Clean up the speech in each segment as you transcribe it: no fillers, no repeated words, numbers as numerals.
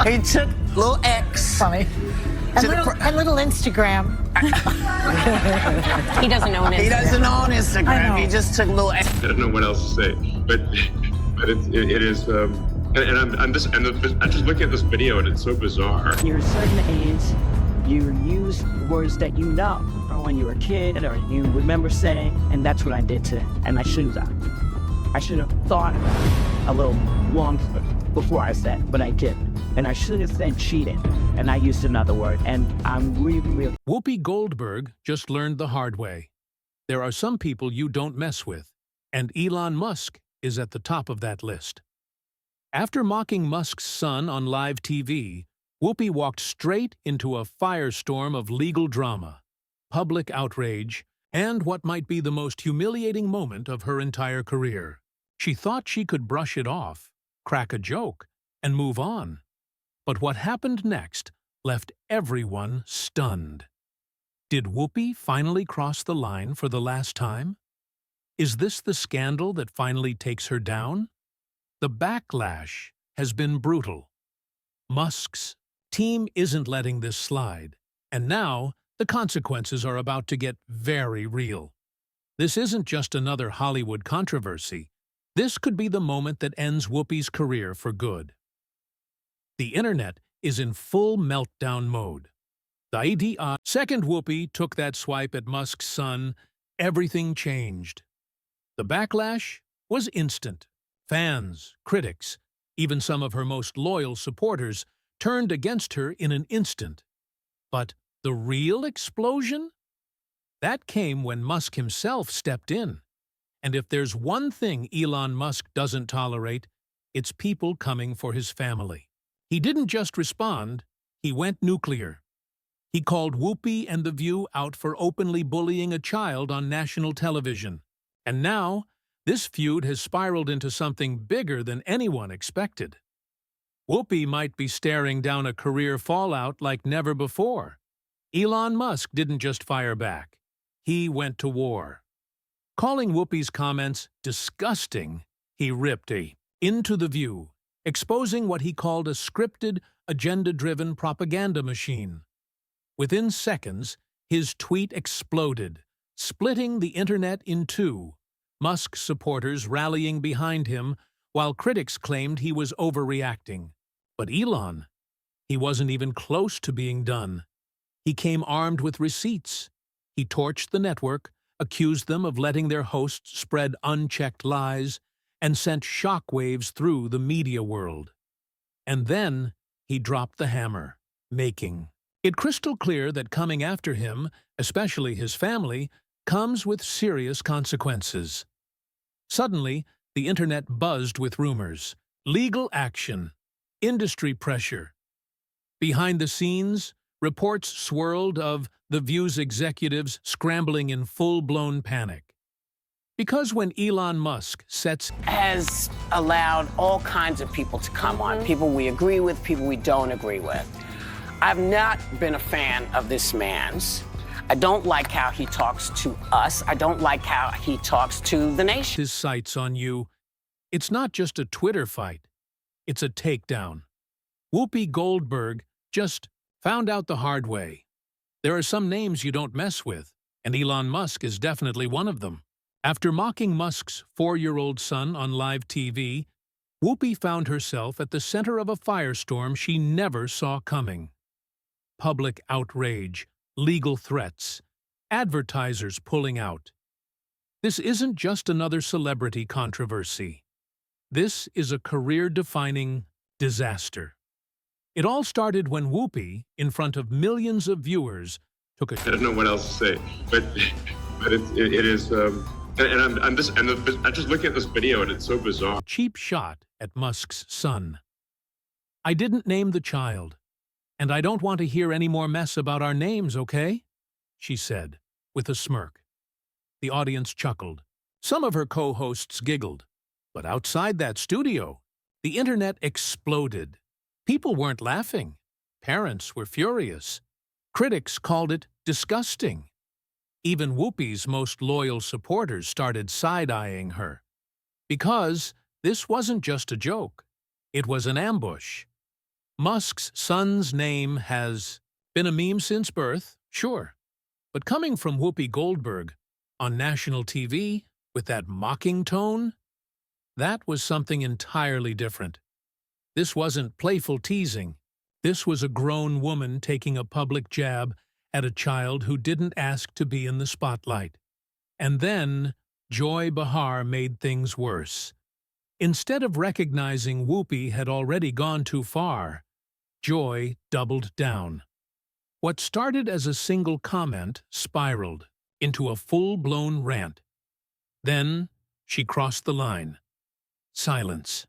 He took little X. Funny. And little Instagram. He doesn't own Instagram. He doesn't own Instagram. He just took little X. I don't know what else to say, but it is. I'm just looking at this video and it's so bizarre. You're a certain age, you use words that you know, or when you were a kid, or you remember saying, and that's what I did today. And I should have thought about it a little longer before I said it, but I didn't. And I should have said cheating, and I used another word, and I'm really... Whoopi Goldberg just learned the hard way. There are some people you don't mess with, and Elon Musk is at the top of that list. After mocking Musk's son on live TV, Whoopi walked straight into a firestorm of legal drama, public outrage, and what might be the most humiliating moment of her entire career. She thought she could brush it off, crack a joke, and move on. But what happened next left everyone stunned. Did Whoopi finally cross the line for the last time? Is this the scandal that finally takes her down? The backlash has been brutal. Musk's team isn't letting this slide, and now the consequences are about to get very real. This isn't just another Hollywood controversy. This could be the moment that ends Whoopi's career for good. The internet is in full meltdown mode. The second Whoopi took that swipe at Musk's son, everything changed. The backlash was instant. Fans, critics, even some of her most loyal supporters turned against her in an instant. But the real explosion? That came when Musk himself stepped in. And if there's one thing Elon Musk doesn't tolerate, it's people coming for his family. He didn't just respond, he went nuclear. He called Whoopi and The View out for openly bullying a child on national television. And now, this feud has spiraled into something bigger than anyone expected. Whoopi might be staring down a career fallout like never before. Elon Musk didn't just fire back. He went to war. Calling Whoopi's comments disgusting, he ripped into The View, exposing what he called a scripted, agenda-driven propaganda machine. Within seconds, his tweet exploded, splitting the internet in two, Musk supporters rallying behind him, while critics claimed he was overreacting. But Elon, he wasn't even close to being done. He came armed with receipts. He torched the network, accused them of letting their hosts spread unchecked lies, and sent shockwaves through the media world. And then he dropped the hammer, making it crystal clear that coming after him, especially his family, comes with serious consequences. Suddenly, the internet buzzed with rumors, legal action, industry pressure. Behind the scenes, reports swirled of The View's executives scrambling in full-blown panic. Because when Elon Musk has allowed all kinds of people to come on, people we agree with, people we don't agree with. I've not been a fan of this man's. I don't like how he talks to us. I don't like how he talks to the nation. His sights on you, it's not just a Twitter fight. It's a takedown. Whoopi Goldberg just found out the hard way. There are some names you don't mess with, and Elon Musk is definitely one of them. After mocking Musk's 4-year-old son on live TV, Whoopi found herself at the center of a firestorm she never saw coming. Public outrage, legal threats, advertisers pulling out. This isn't just another celebrity controversy. This is a career-defining disaster. It all started when Whoopi, in front of millions of viewers, took a... I don't know what else to say, but it is. I'm just looking at this video and it's so bizarre. Cheap shot at Musk's son. I didn't name the child, and I don't want to hear any more mess about our names, okay? She said, with a smirk. The audience chuckled. Some of her co-hosts giggled. But outside that studio, the internet exploded. People weren't laughing. Parents were furious. Critics called it disgusting. Even Whoopi's most loyal supporters started side-eyeing her. Because this wasn't just a joke. It was an ambush. Musk's son's name has been a meme since birth, sure. But coming from Whoopi Goldberg on national TV with that mocking tone, that was something entirely different. This wasn't playful teasing. This was a grown woman taking a public jab at a child who didn't ask to be in the spotlight. And then Joy Behar made things worse. Instead of recognizing Whoopi had already gone too far, Joy doubled down. What started as a single comment spiraled into a full-blown rant. Then she crossed the line. Silence.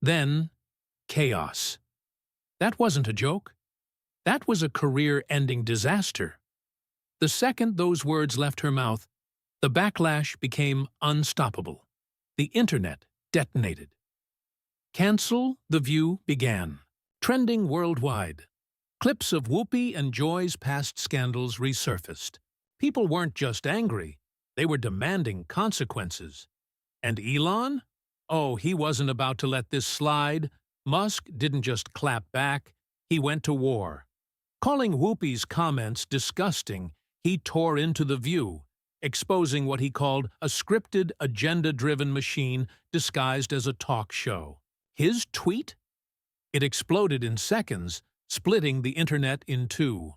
Then chaos. That wasn't a joke. That was a career-ending disaster. The second those words left her mouth, the backlash became unstoppable. The internet detonated. Cancel the View began, trending worldwide. Clips of Whoopi and Joy's past scandals resurfaced. People weren't just angry, they were demanding consequences. And Elon? Oh, he wasn't about to let this slide. Musk didn't just clap back, he went to war. Calling Whoopi's comments disgusting, he tore into The View, exposing what he called a scripted, agenda-driven machine disguised as a talk show. His tweet? It exploded in seconds, splitting the internet in two.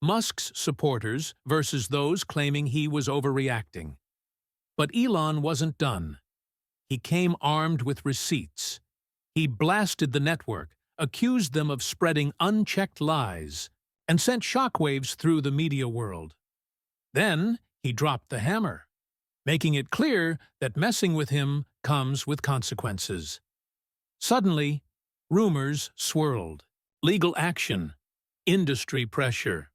Musk's supporters versus those claiming he was overreacting. But Elon wasn't done. He came armed with receipts. He blasted the network, accused them of spreading unchecked lies, and sent shockwaves through the media world. Then he dropped the hammer, making it clear that messing with him comes with consequences. Suddenly, rumors swirled. Legal action, industry pressure.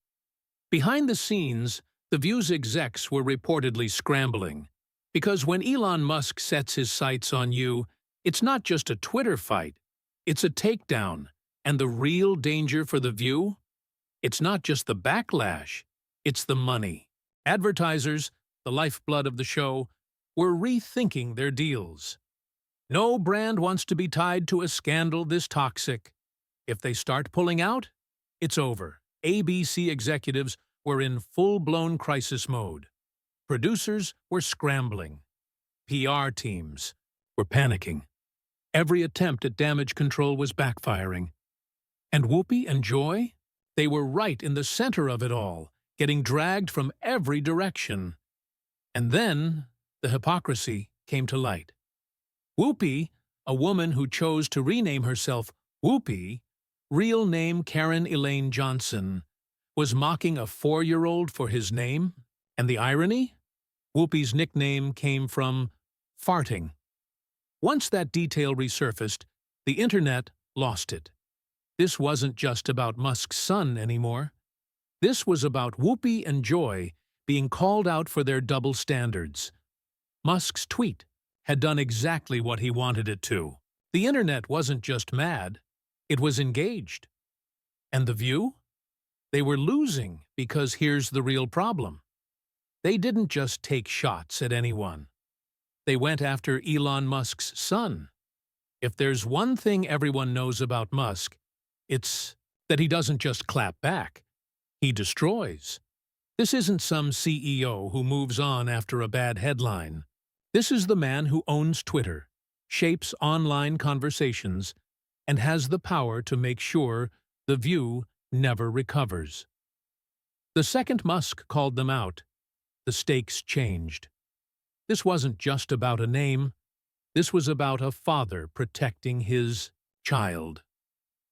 Behind the scenes, The View's execs were reportedly scrambling. Because when Elon Musk sets his sights on you, it's not just a Twitter fight, it's a takedown. And the real danger for The View? It's not just the backlash, it's the money. Advertisers, the lifeblood of the show, were rethinking their deals. No brand wants to be tied to a scandal this toxic. If they start pulling out, it's over. ABC executives were in full-blown crisis mode. Producers were scrambling. PR teams were panicking. Every attempt at damage control was backfiring. And Whoopi and Joy? They were right in the center of it all, getting dragged from every direction. And then the hypocrisy came to light. Whoopi, a woman who chose to rename herself Whoopi, real name Karen Elaine Johnson, was mocking a 4-year-old for his name. And the irony? Whoopi's nickname came from farting. Once that detail resurfaced, the internet lost it. This wasn't just about Musk's son anymore. This was about Whoopi and Joy being called out for their double standards. Musk's tweet had done exactly what he wanted it to. The internet wasn't just mad, it was engaged. And The View? They were losing because here's the real problem. They didn't just take shots at anyone. They went after Elon Musk's son. If there's one thing everyone knows about Musk, it's that he doesn't just clap back. He destroys. This isn't some CEO who moves on after a bad headline. This is the man who owns Twitter, shapes online conversations, and has the power to make sure The View never recovers. The second Musk called them out, the stakes changed. This wasn't just about a name. This was about a father protecting his child.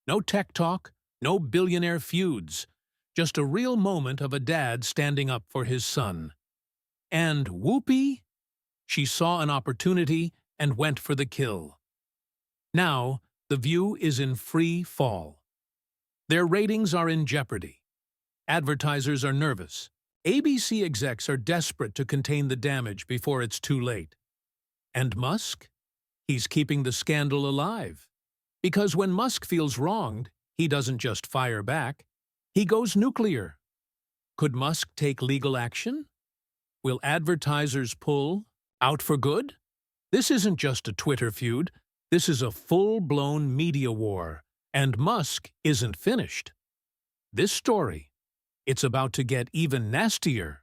No tech talk, no billionaire feuds, just a real moment of a dad standing up for his son. And Whoopi? She saw an opportunity and went for the kill. Now, The View is in free fall. Their ratings are in jeopardy. Advertisers are nervous. ABC execs are desperate to contain the damage before it's too late. And Musk? He's keeping the scandal alive. Because when Musk feels wronged, he doesn't just fire back. He goes nuclear. Could Musk take legal action? Will advertisers pull out for good? This isn't just a Twitter feud. This is a full-blown media war. And Musk isn't finished. This story, it's about to get even nastier.